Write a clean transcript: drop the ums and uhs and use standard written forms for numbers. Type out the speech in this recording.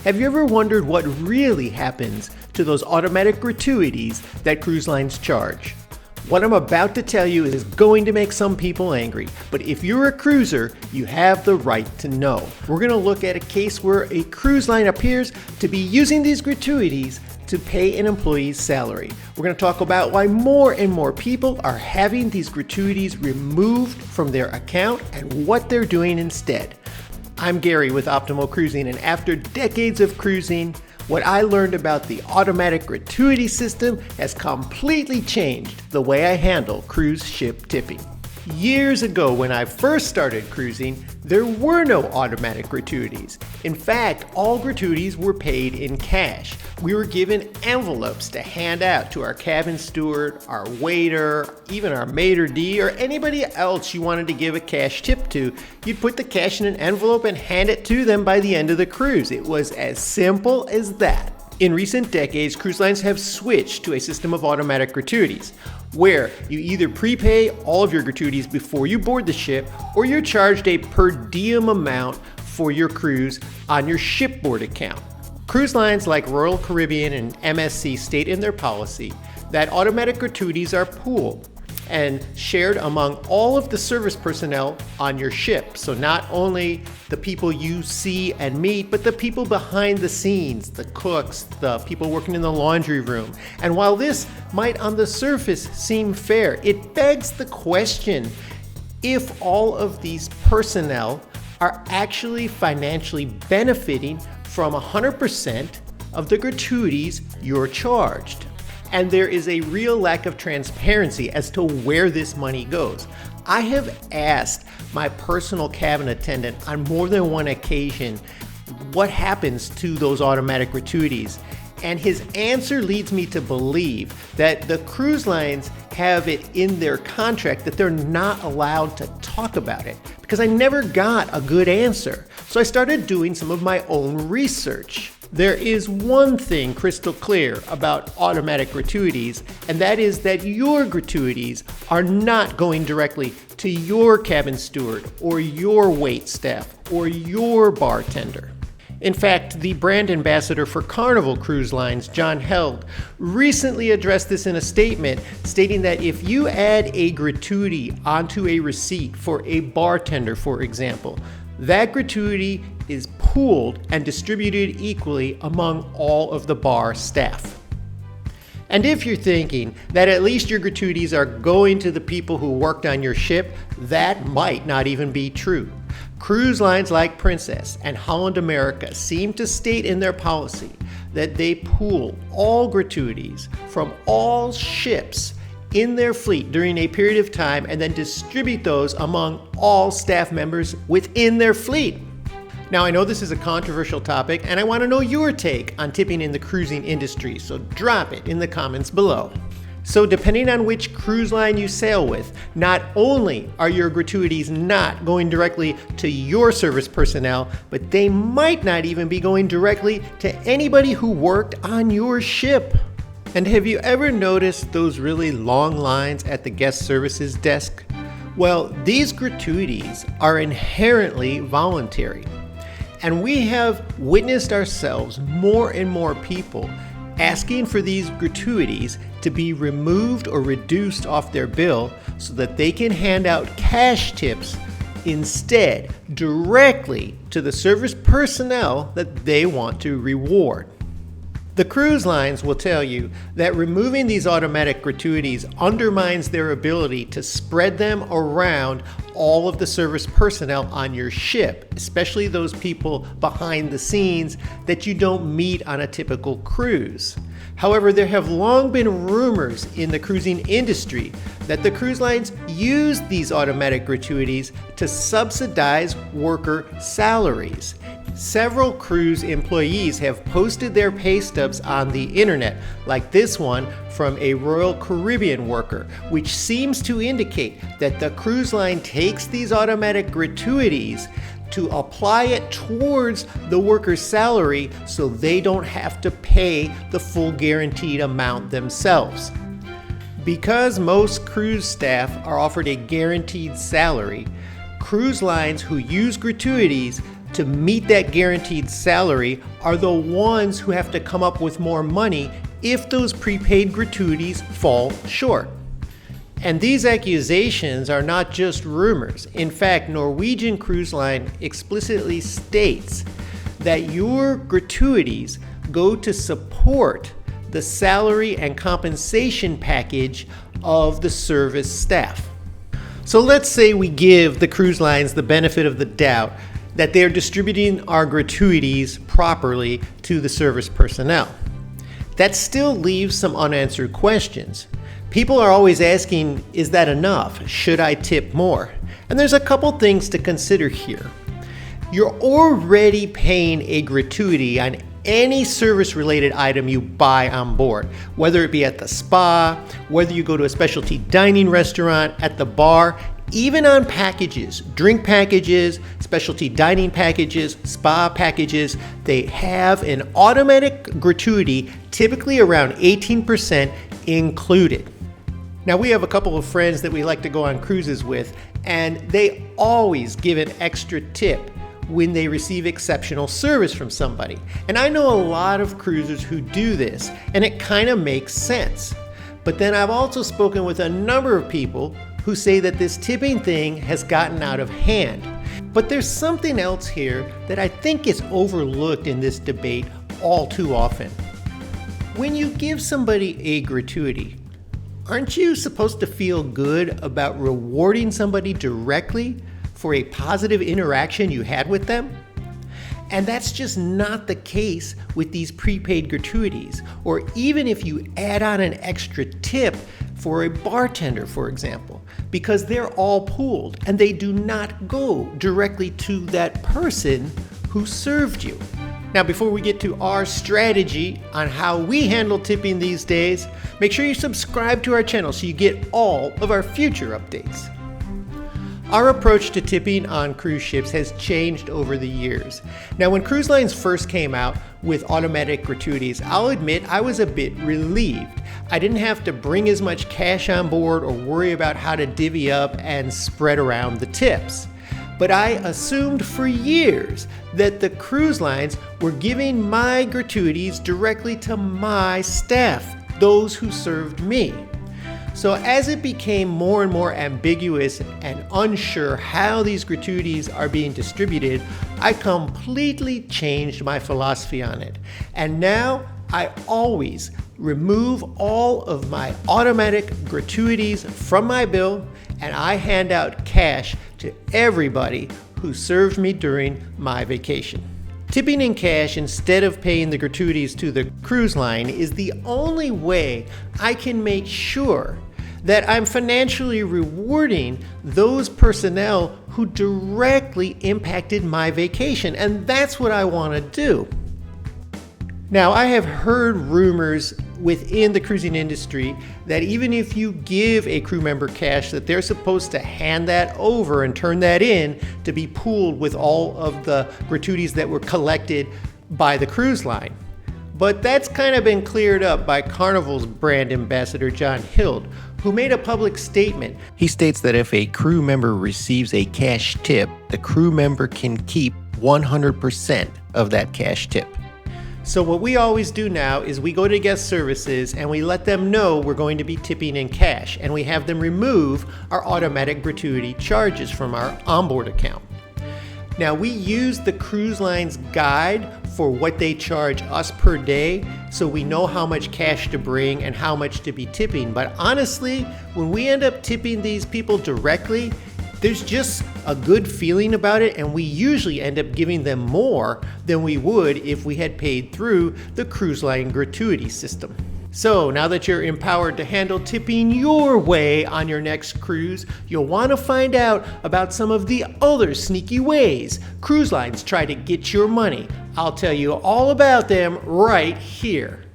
Have you ever wondered what really happens to those automatic gratuities that cruise lines charge? What I'm about to tell you is going to make some people angry, but if you're a cruiser, you have the right to know. We're going to look at a case where a cruise line appears to be using these gratuities to pay an employee's salary. We're going to talk about why more and more people are having these gratuities removed from their account and what they're doing instead. I'm Gary with Optimal Cruising, and after decades of cruising, what I learned about the automatic gratuity system has completely changed the way I handle cruise ship tipping. Years ago, when I first started cruising, there were no automatic gratuities. In fact, all gratuities were paid in cash. We were given envelopes to hand out to our cabin steward, our waiter, even our maitre d', or anybody else you wanted to give a cash tip to. You'd put the cash in an envelope and hand it to them by the end of the cruise. It was as simple as that. In recent decades, cruise lines have switched to a system of automatic gratuities, where you either prepay all of your gratuities before you board the ship, or you're charged a per diem amount for your cruise on your shipboard account. Cruise lines like Royal Caribbean and MSC state in their policy that automatic gratuities are pooled and shared among all of the service personnel on your ship. So not only the people you see and meet, but the people behind the scenes, the cooks, the people working in the laundry room. And while this might on the surface seem fair, it begs the question if all of these personnel are actually financially benefiting from 100% of the gratuities you're charged. And there is a real lack of transparency as to where this money goes. I have asked my personal cabin attendant on more than one occasion what happens to those automatic gratuities, and his answer leads me to believe that the cruise lines have it in their contract that they're not allowed to talk about it, because I never got a good answer. So I started doing some of my own research. There is one thing crystal clear about automatic gratuities, and that is that your gratuities are not going directly to your cabin steward or your wait staff or your bartender. In fact, the brand ambassador for Carnival Cruise Lines, John Held, recently addressed this in a statement, stating that if you add a gratuity onto a receipt for a bartender, for example, that gratuity is pooled and distributed equally among all of the bar staff. And if you're thinking that at least your gratuities are going to the people who worked on your ship, that might not even be true. Cruise lines like Princess and Holland America seem to state in their policy that they pool all gratuities from all ships in their fleet during a period of time and then distribute those among all staff members within their fleet. Now, I know this is a controversial topic, and I want to know your take on tipping in the cruising industry, so drop it in the comments below. So depending on which cruise line you sail with, not only are your gratuities not going directly to your service personnel, but they might not even be going directly to anybody who worked on your ship. And have you ever noticed those really long lines at the guest services desk? Well, these gratuities are inherently voluntary. And we have witnessed ourselves more and more people asking for these gratuities to be removed or reduced off their bill so that they can hand out cash tips instead directly to the service personnel that they want to reward. The cruise lines will tell you that removing these automatic gratuities undermines their ability to spread them around all of the service personnel on your ship, especially those people behind the scenes that you don't meet on a typical cruise. However, there have long been rumors in the cruising industry that the cruise lines use these automatic gratuities to subsidize worker salaries. Several cruise employees have posted their pay stubs on the internet, like this one from a Royal Caribbean worker, which seems to indicate that the cruise line takes these automatic gratuities to apply it towards the worker's salary so they don't have to pay the full guaranteed amount themselves. Because most cruise staff are offered a guaranteed salary, cruise lines who use gratuities to meet that guaranteed salary are the ones who have to come up with more money if those prepaid gratuities fall short. And these accusations are not just rumors. In fact, Norwegian Cruise Line explicitly states that your gratuities go to support the salary and compensation package of the service staff. So let's say we give the cruise lines the benefit of the doubt that they're distributing our gratuities properly to the service personnel. That still leaves some unanswered questions. People are always asking, is that enough? Should I tip more? And there's a couple things to consider here. You're already paying a gratuity on any service-related item you buy on board, whether it be at the spa, whether you go to a specialty dining restaurant, at the bar, even on packages, drink packages, specialty dining packages, spa packages, they have an automatic gratuity, typically around 18% included. Now, we have a couple of friends that we like to go on cruises with, and they always give an extra tip when they receive exceptional service from somebody. And I know a lot of cruisers who do this, and it kind of makes sense. But then I've also spoken with a number of people who say that this tipping thing has gotten out of hand. But there's something else here that I think is overlooked in this debate all too often. When you give somebody a gratuity, aren't you supposed to feel good about rewarding somebody directly for a positive interaction you had with them? And that's just not the case with these prepaid gratuities, or even if you add on an extra tip for a bartender, for example, because they're all pooled and they do not go directly to that person who served you. Now, before we get to our strategy on how we handle tipping these days, make sure you subscribe to our channel so you get all of our future updates. Our approach to tipping on cruise ships has changed over the years. Now, when cruise lines first came out with automatic gratuities, I'll admit I was a bit relieved. I didn't have to bring as much cash on board or worry about how to divvy up and spread around the tips. But I assumed for years that the cruise lines were giving my gratuities directly to my staff, those who served me. So as it became more and more ambiguous and unsure how these gratuities are being distributed, I completely changed my philosophy on it. And now I always remove all of my automatic gratuities from my bill, and I hand out cash to everybody who served me during my vacation. Tipping in cash instead of paying the gratuities to the cruise line is the only way I can make sure that I'm financially rewarding those personnel who directly impacted my vacation, and that's what I want to do. Now, I have heard rumors within the cruising industry that even if you give a crew member cash, that they're supposed to hand that over and turn that in to be pooled with all of the gratuities that were collected by the cruise line. But that's kind of been cleared up by Carnival's brand ambassador, John Hild, who made a public statement. He states that if a crew member receives a cash tip, the crew member can keep 100% of that cash tip. So what we always do now is we go to guest services and we let them know we're going to be tipping in cash, and we have them remove our automatic gratuity charges from our onboard account. Now, we use the cruise line's guide for what they charge us per day, so we know how much cash to bring and how much to be tipping. But honestly, when we end up tipping these people directly, there's just a good feeling about it, and we usually end up giving them more than we would if we had paid through the cruise line gratuity system. So now that you're empowered to handle tipping your way on your next cruise, you'll want to find out about some of the other sneaky ways cruise lines try to get your money. I'll tell you all about them right here.